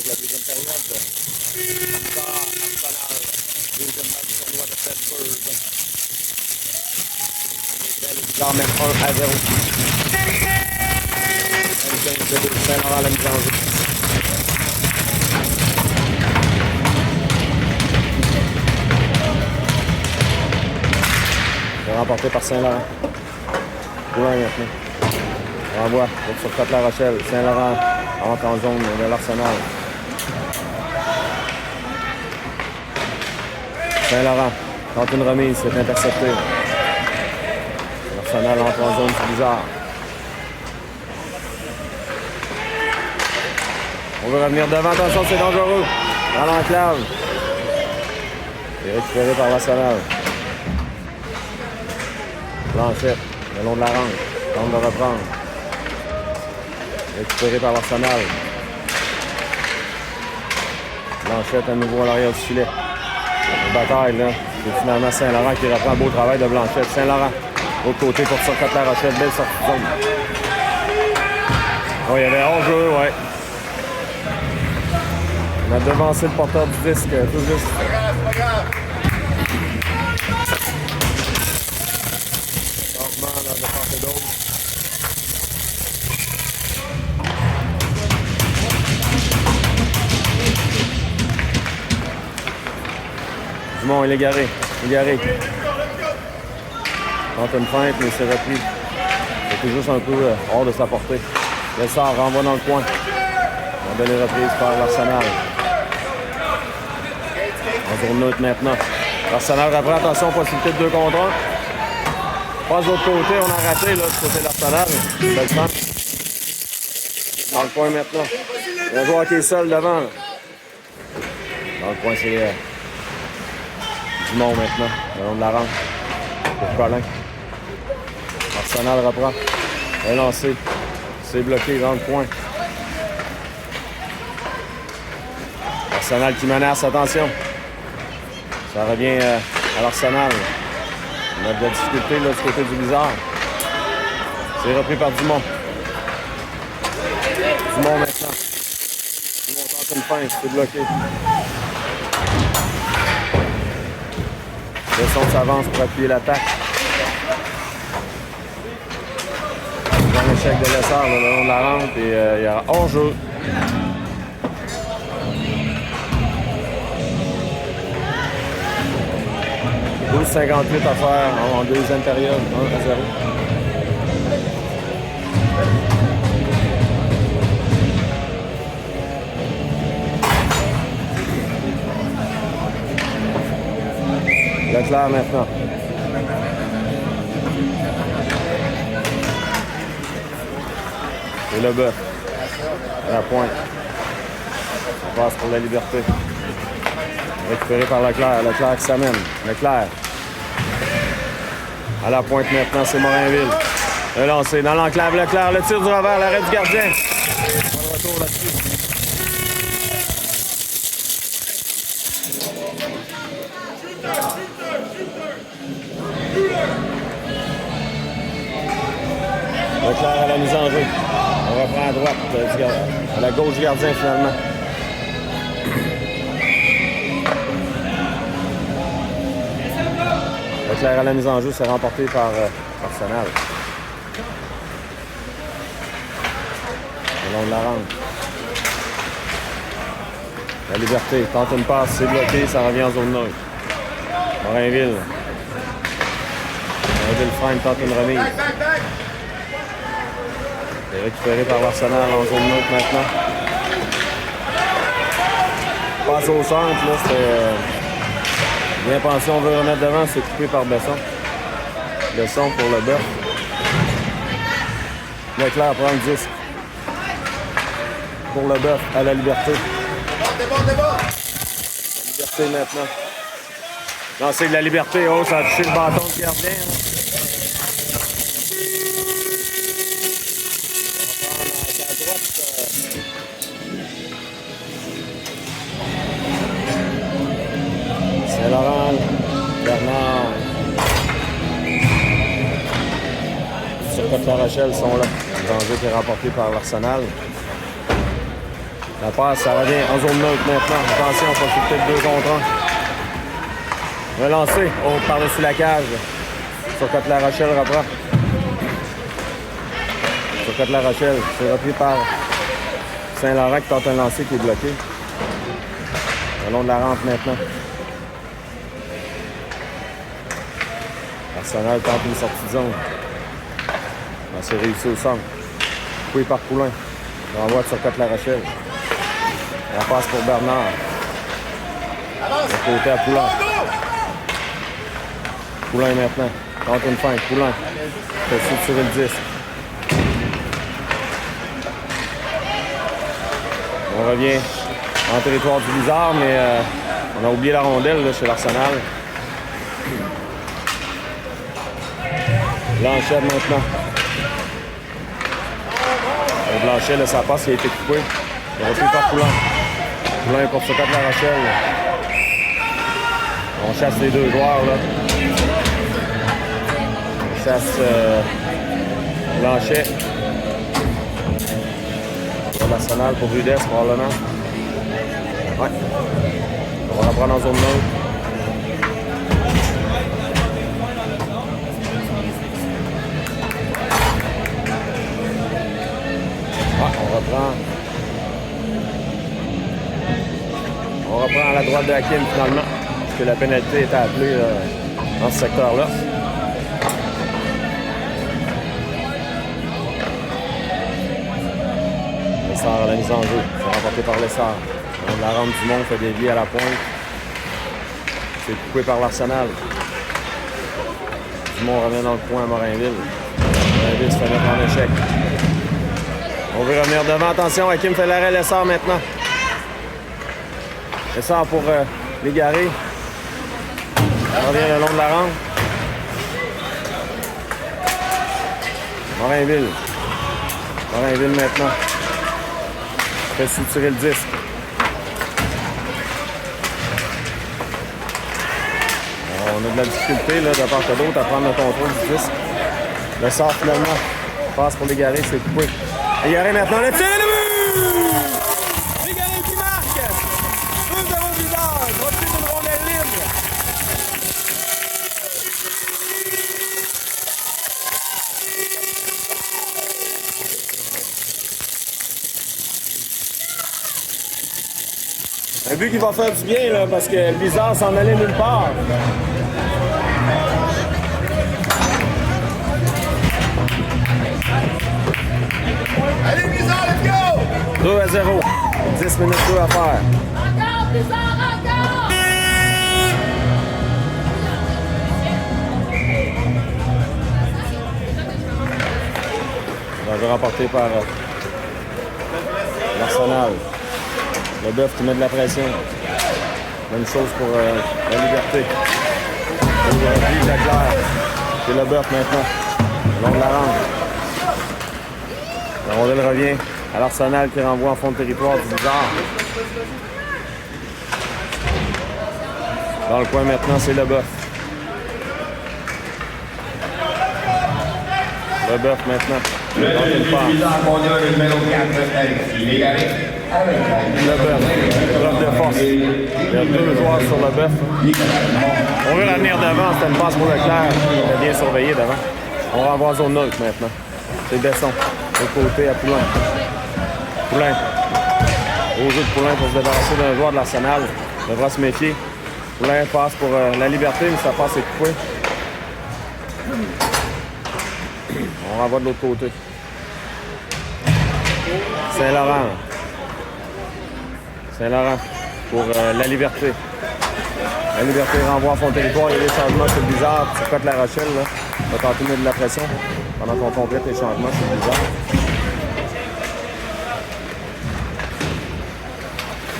la deuxième période. Arsenal, deuxième match du tournoi de Pittsburgh. Dans même 1-0. 25-2, Saint-Laurent à la mise en jeu. C'est remporté par Saint-Laurent. Loin maintenant. Renvoi sur Côte-La Rochelle. Saint-Laurent entre en zone de l'Arsenal. Saint-Laurent tente une remise, c'est intercepté. L'Arsenal entre en zone, c'est bizarre. On veut revenir devant, attention, c'est dangereux. Dans l'enclave. C'est récupéré par l'Arsenal. Blanchette, le long de la rampe. Tente de reprendre. Récupéré par l'Arsenal. Blanchette à nouveau à l'arrière du filet. Une bataille, là. C'est finalement Saint-Laurent qui reprend un beau travail de Blanchette. Saint-Laurent, autre côté pour ça, Côte-La Rochelle. Belle sortie de zone. Oh, il y avait 11 jeux, ouais. On a devancé le porteur du disque, tout juste. Pas grave. Changement dans le part et d'autre. Dumont, il est garé. Tente une feinte, mais il s'est repris. C'était juste un peu hors de sa portée. Lessard renvoie dans le coin. On a donné reprise par l'Arsenal. En zone neutre maintenant. L'Arsenal reprend, attention, possibilité de 2 contre 1. Pas de l'autre côté, on a raté là, du côté de l'Arsenal. Belle dans le coin maintenant. Il y a un joueur qui est seul devant. Là. Dans le coin, c'est Dumont maintenant, le long de la rampe. Pour Colin. Arsenal reprend. Un lancé. C'est bloqué dans le coin. Arsenal qui menace, attention. Ça revient à l'Arsenal. On a de la difficulté là, du côté du Blizzard. C'est repris par Dumont. Dumont maintenant. Dumont tente une feinte, c'est bloqué. Besson s'avance pour appuyer l'attaque. Un échec de Lessard le long de la rampe et il y a hors-jeu. « 12,58 à faire en deuxième période, 1-0. Leclerc maintenant. Et Leboeuf. À la pointe. On passe pour la liberté. Récupéré par Leclerc. Leclerc qui s'amène. Leclerc. À la pointe maintenant, c'est Morinville. Le lancer dans l'enclave. Leclerc, le tir du revers, l'arrêt du gardien. On va le retour là-dessus. Leclerc à la mise en jeu. On reprend à droite, à la gauche du gardien finalement. Leclerc à la mise en jeu, c'est remporté par Arsenal. Le long de la rampe. La liberté, tente une passe, c'est bloqué, ça revient en zone neutre. Morinville. Morinville freine, tente une remise. C'est récupéré par l'Arsenal en zone neutre maintenant. Passe au centre, là, c'était bien pensé, on veut remettre devant, c'est coupé par Besson. Besson pour Leboeuf. Leclerc prend le disque. Pour Leboeuf, à la liberté. Débat. La liberté maintenant. Lancer de la liberté, oh, ça a touché le bâton du gardien. Saint-Laurent, Bernard. Sur Côte-La Rochelle sont là. Le danger qui est remporté par l'Arsenal. La passe, ça revient en zone neutre maintenant. Attention, on va profiter de 2 contre 1. Relancé. Oh, par-dessus la cage. Sur Côte-La Rochelle reprend. Sur Côte-La Rochelle. C'est repris par Saint-Laurent qui tente un lancer qui est bloqué. Le long de la rampe maintenant. Arsenal tente une sortie de zone. C'est réussi au centre. Coué par Poulain. On renvoie sur Côte-La Rochelle. La passe pour Bernard. De côté à Poulain. Poulain maintenant. Tente une feinte. Poulain. Fait structurer le disque. On revient en territoire du Blizzard, mais on a oublié la rondelle là, chez l'Arsenal. Blanchet maintenant. Le Blanchet, là, sa passe il a été coupé. Il a repris par Poulain. Poulain pour Côte-La Rochelle. On chasse les 2 joueurs. Là. On chasse Blanchet. Pour l'Arsenal, pour Rudess, probablement. Ouais. On va reprendre en zone neutre. On reprend à la droite de Hakim finalement, parce que la pénalité était appelée dans ce secteur-là. Lessard à la mise en jeu, c'est remporté par Lessard. La rampe du monde fait dévier à la pointe. C'est coupé par l'Arsenal. Dumont revient dans le coin à Morinville. Morinville se fait mettre en échec. On veut revenir devant. Attention, Hakim fait l'arrêt. Lessard maintenant. Lessard pour l'égarer. On revient le long de la rampe. Morinville. Morinville maintenant. Fait soutirer le disque. On a de la difficulté là, de part et d'autre à prendre le contrôle du disque. Lessard finalement. Passe pour l'égarer, c'est coupé. Légaré maintenant, le tir et le but! Légaré qui marque! 2-0 Blizzard, profite d'une rondelle libre. Un but qui va faire du bien là, parce que Blizzard s'en allait nulle part. Allez, Blizzard, let's go! 2-0. 10 minutes 2 à faire. Encore, Blizzard, encore! Un jeu remporté par l'Arsenal. Le Bœuf qui met de la pression. Même chose pour la Liberté. Yves Leclerc. C'est le Bœuf maintenant. Le long de la rampe. La rondelle revient à l'Arsenal qui renvoie en fond de territoire du Blizzard. Dans le coin maintenant, c'est le Bœuf. Le Bœuf maintenant. Le Blizzard conduit le numéro 4, Alexis Légaré. Le Bœuf. Épreuve de force. Il y a 2 joueurs sur le Bœuf. On veut revenir devant. C'était une passe pour Leclerc. Il est bien surveillé devant. On renvoie en zone neutre maintenant. C'est Besson. De côté à Poulain. Poulain. Au jeu de Poulain pour se débarrasser d'un joueur de l'Arsenal. Il devra se méfier. Poulain passe pour la Liberté, mais sa passe est coupée. On renvoie de l'autre côté. Saint-Laurent. Saint-Laurent pour la Liberté. La Liberté renvoie à son territoire. Il y a des changements sur le Blizzard. Tu côte La Rochelle. Là. On va tenter de mettre de la pression pendant qu'on complète les changements sur le Blizzard.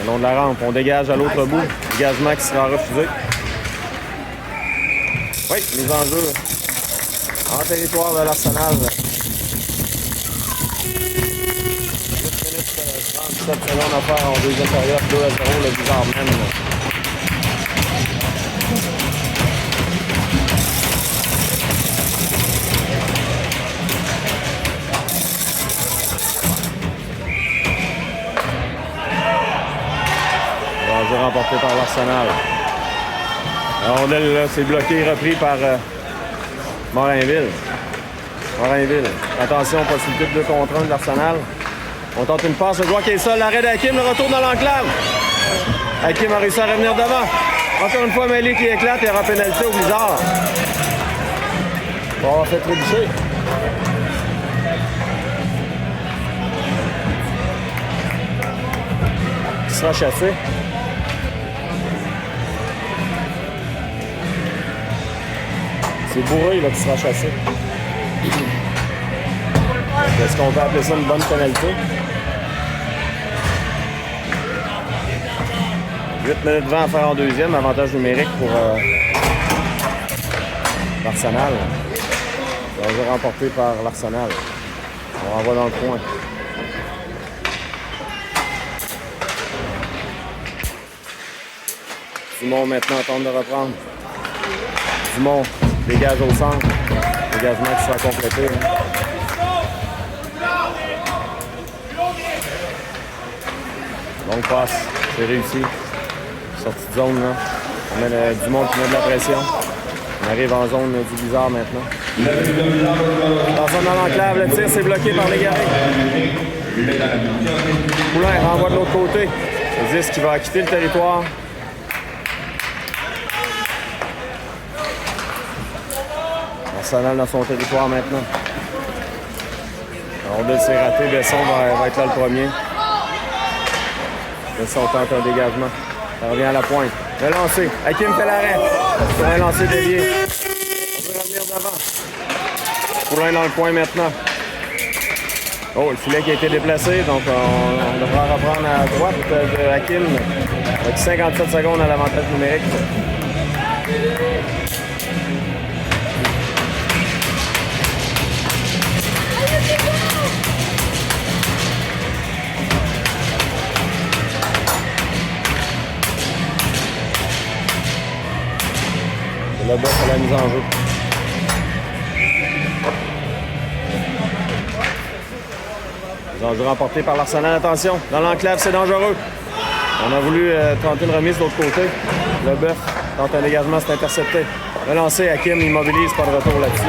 Le long de la rampe, on dégage à l'autre bout. Dégagement qui sera refusé. Oui, les enjeux en territoire de l'Arsenal. 8 minutes 37 secondes à faire en deuxième période. 2-0, le Blizzard mène. jeu remporté par l'Arsenal. La rondelle, là, c'est bloqué, repris par Morinville. Morinville. Attention, possibilité de 2 contre 1 de l'Arsenal. On tente une passe, le joueur qui est seul, l'arrêt d'Hakim, le retour dans l'enclave. Hakim a réussi à revenir devant. Encore une fois, Mêlé qui éclate, il y aura pénalité au Blizzard. On va faire trébucher. Qui sera chassé. C'est Bourré là, qui sera chassé. Est-ce qu'on peut appeler ça une bonne pénalité? 8 minutes 20 à faire en deuxième, avantage numérique pour l'Arsenal. Le jeu remporté par l'Arsenal. On renvoie dans le coin. Dumont maintenant tente de reprendre. Dumont dégage au centre. Dégagement qui sera complété. Longue passe, c'est réussi. Sortie de zone, là. On met le Dumont qui met de la pression. On arrive en zone du Blizzard maintenant. Dans l'enclave, le tir s'est bloqué par les Garés. Poulain renvoie de l'autre côté. Le 10 qui va quitter le territoire. Arsenal dans son territoire maintenant. La rondelle s'est ratée. Besson va être là le premier. Besson tente un dégagement. Ça revient à la pointe. Le lancer. Hakim fait l'arrêt. C'est un lancer dévié. On veut revenir devant. Poulain dans le coin maintenant. Oh, le filet qui a été déplacé. Donc, on devra reprendre à droite de Hakim. Avec 57 secondes à l'avantage numérique. Le bœuf à la mise en jeu. Mise en jeu remporté par l'Arsenal. Attention, dans l'enclave, c'est dangereux. On a voulu tenter une remise de l'autre côté. Le bœuf tente un dégagement, c'est intercepté. Le lancer, Hakim immobilise, pas de retour là-dessus.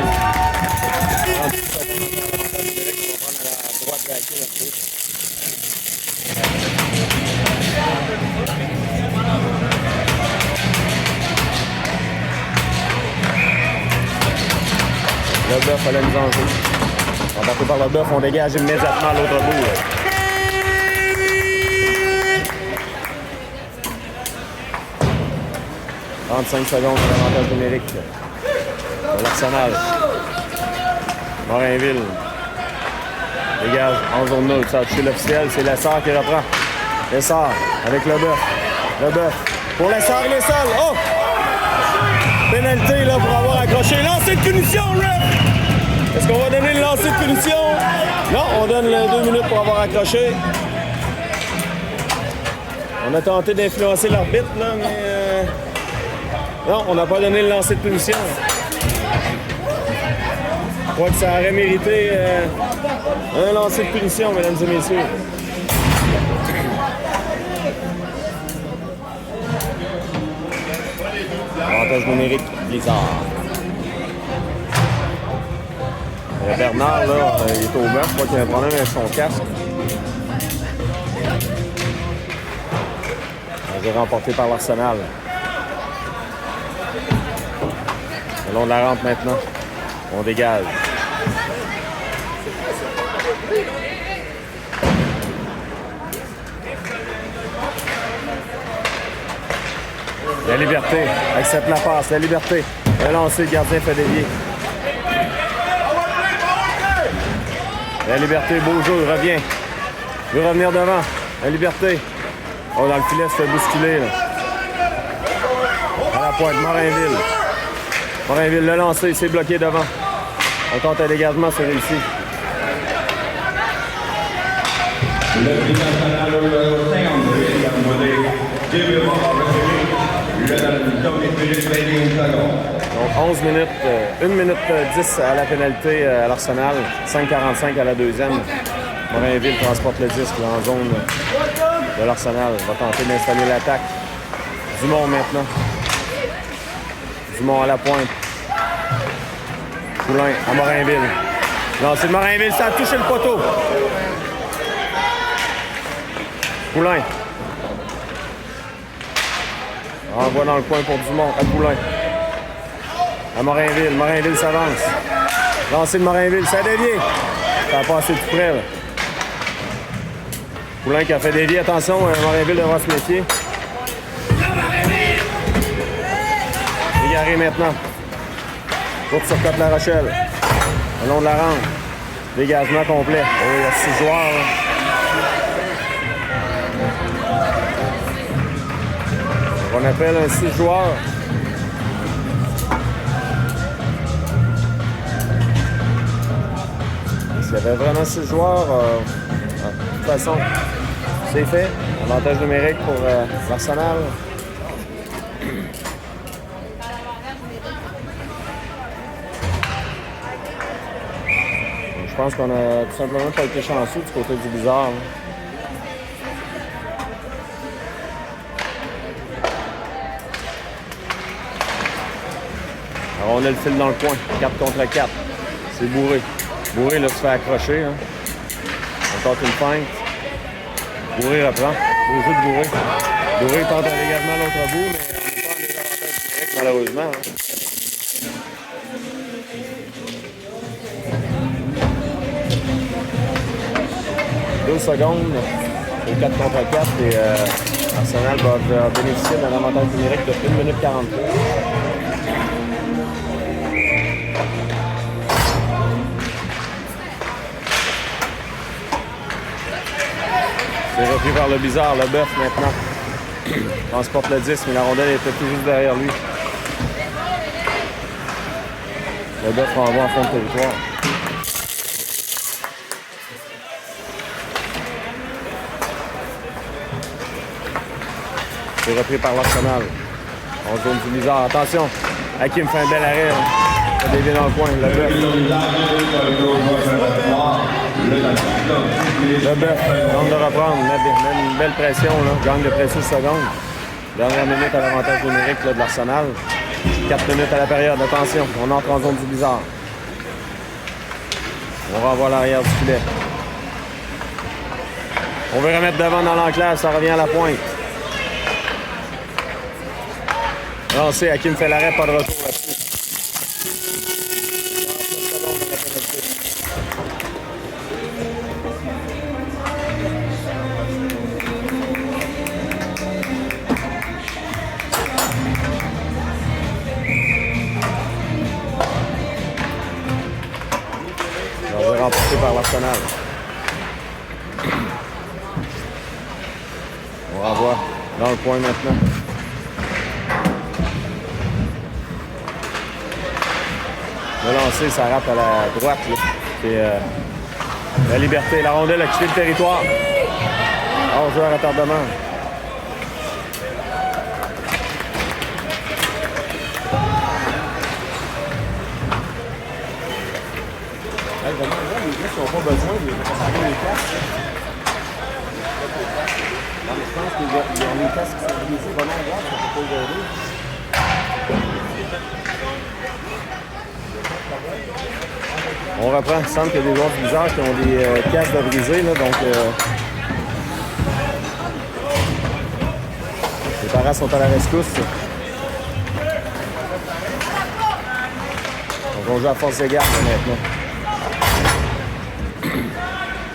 Le bœuf à la mise en jeu. Embarqué par le bœuf, on dégage immédiatement à l'autre bout. 35 secondes pour l'avantage numérique de l'Arsenal. Morinville dégage en zone neutre. Ça a touché l'officiel, c'est Lessard qui reprend. Lessard avec le bœuf. Le bœuf. Pour Lessard, il est seul. Oh! Pénalité là pour avoir accroché. Lancer de punition, ref! Est-ce qu'on va donner le lancer de punition? Non, on donne les 2 minutes pour avoir accroché. On a tenté d'influencer l'arbitre, là, mais... Non, on n'a pas donné le lancer de punition. Je crois que ça aurait mérité un lancer de punition, mesdames et messieurs. Avantage numérique, Blizzard. Bernard, là, il est au bœuf. Je crois qu'il y a un problème avec son casque. Un jeu remporté par l'Arsenal. Le long de la rampe maintenant. On dégage. La liberté. Accepte la passe. La liberté. Le lancer, le gardien fait dévier. La liberté, beau jeu, revient. Il veut revenir devant. La liberté. Oh, dans le filet, se fait bousculer. Là. À la pointe, Morinville. Morinville, le lancer, il s'est bloqué devant. On tente un dégagement, c'est réussi. Le National numéro 52 est demandé 2 Donc 11 minutes, 1 minute 10 à la pénalité à l'Arsenal, 5,45 à la deuxième. Morinville transporte le disque en zone de l'Arsenal. Va tenter d'installer l'attaque. Dumont maintenant. Dumont à la pointe. Poulain à Morainville. Non, c'est de Morainville, ça a touché le poteau. Poulain. Envoie dans le coin pour Dumont, à Poulain. À Morainville. Morainville s'avance. Lancé de Morainville, ça a dévié. Ça a passé tout près, là. Poulain qui a fait dévier. Attention, Morainville devra se méfier. Égaré maintenant. Courte sur Côte-La Rochelle. Le long de la rampe. Dégagement complet. Oh, il y a 6 joueurs, là. On appelle un 6 joueurs. S'il y avait vraiment 6 joueurs, de toute façon, c'est fait. Avantage numérique pour l'Arsenal. Je pense qu'on a tout simplement pas été chanceux du côté du Blizzard. Alors on a le fil dans le coin, 4 contre 4. C'est Bourré. Bourré là, se fait accrocher. Hein. On tente une feinte. Bourré reprend. Beau jeu de Bourré. Bourré tente un dégagement à l'autre bout, mais on n'est pas en désavantage direct malheureusement. Hein. Deux secondes au 4 contre 4 et Arsenal va bénéficier d'un avantage numérique de 1 minute 43. C'est repris par le Blizzard, le Bœuf maintenant. Transporte le 10, mais la rondelle était tout juste derrière lui. Le Bœuf renvoie en fond de territoire. C'est repris par l'Arsenal. On zone du Blizzard. Attention, Hakim fait un bel arrêt. Il a dévié dans le coin, le Bœuf. Le Bœuf tente de reprendre, met une belle pression, là. Gagne de précieux secondes. Dernière minute à l'avantage numérique là, de l'Arsenal. 4 minutes à la période, attention, on entre en zone du Blizzard. On renvoie à l'arrière du filet. On veut remettre devant dans l'enclave, ça revient à la pointe. Lancé, Hakim fait l'arrêt, pas de retour là-dessus. Remporté par l'Arsenal. On renvoie dans le coin maintenant. Le lancer, ça rate à la droite. C'est la liberté. La rondelle a quitté le territoire. On joue à retardement. Les gars qui n'ont pas besoin de préparer les casques. Non, mais je pense qu'ils ont les casques qui sont utilisés vraiment droits, ça ne peut pas les aider. On reprend. Il semble qu'il y a des joueurs bizarres qui ont des casques de brisés, là, donc les parents sont à la rescousse. Donc on joue à force égale maintenant.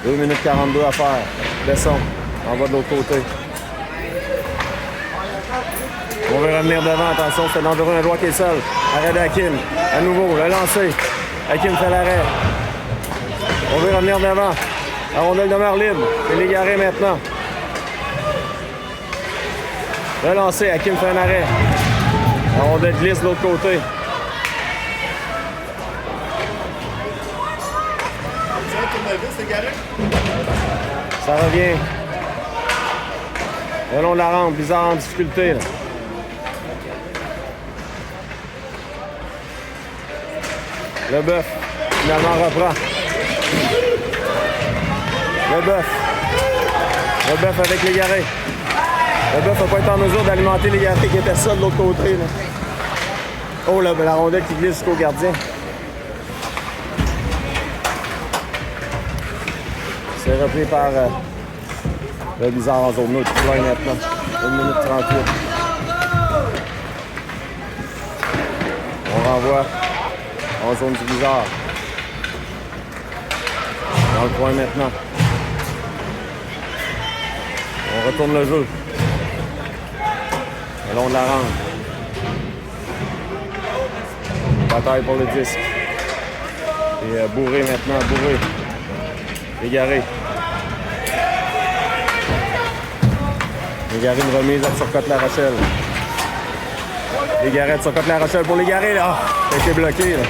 2 minutes 42 à faire. Besson, on va de l'autre côté. On veut revenir devant, attention, c'est dangereux, un joueur qui est seul. Arrêt d'Hakim, à nouveau, le lancer. Hakim fait l'arrêt. On veut revenir devant. La rondelle demeure libre. C'est l'égaré maintenant. Le lancer, Hakim fait un arrêt. La rondelle glisse de l'autre côté. Ça revient. Le long de la rampe, Blizzard en difficulté. Là. Le Bœuf, finalement, reprend. Le Bœuf avec l'égaré. Le bœuf n'a pas été en mesure d'alimenter les garés qui étaient ça de l'autre côté. Là. Oh, là, la rondelle qui glisse jusqu'au gardien. C'est repris par le Blizzard en zone neutre. Là maintenant. 1 minute 38. On renvoie en zone du Blizzard. Dans le coin maintenant. On retourne le jeu. Le long de la rampe. Bataille pour le disque. Et Bourré maintenant, Bourré. Égaré. Égaré une remise à Turcotte-La Rochelle. Égaré de Turcotte-La Rochelle pour l'égaré là. Ça a été bloqué là.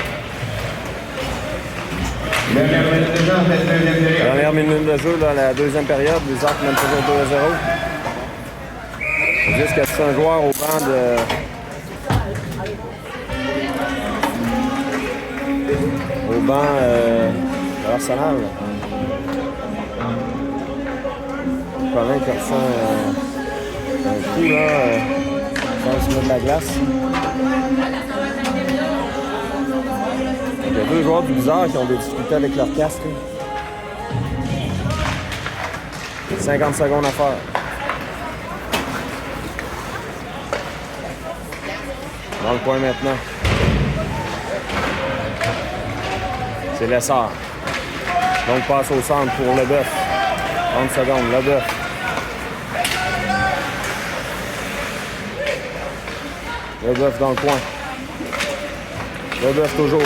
Dernière minute de jeu dans la deuxième période. Les Arcs mènent toujours 2-0. Juste que c'est un joueur au banc de... Au banc de l'Arsenal. Colin qui ressent un coup là. Quand il se met de la glace. Il y a 2 joueurs du Blizzard qui ont des difficultés avec leur casque. 50 secondes à faire. Dans le coin maintenant. C'est Lessard. Donc passe au centre pour Leboeuf. 30 secondes, Leboeuf. Leboeuf dans le coin. Leboeuf toujours.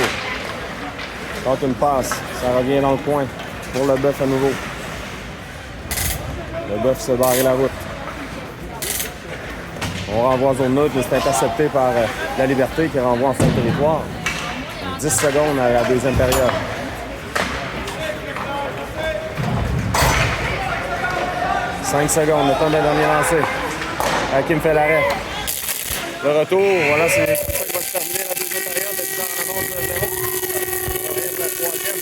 Tente une passe. Ça revient dans le coin pour Leboeuf à nouveau. Leboeuf se barre la route. On renvoie en zone neutre, mais c'est intercepté par La Liberté qui renvoie en fin de territoire. 10 secondes à la deuxième période. « 5 secondes, le temps d'un dernier lancé. Hakim fait l'arrêt. Le retour, voilà, c'est ça qui va se terminer la deuxième période. Le Blizzard en avance de 0. On revient de la troisième.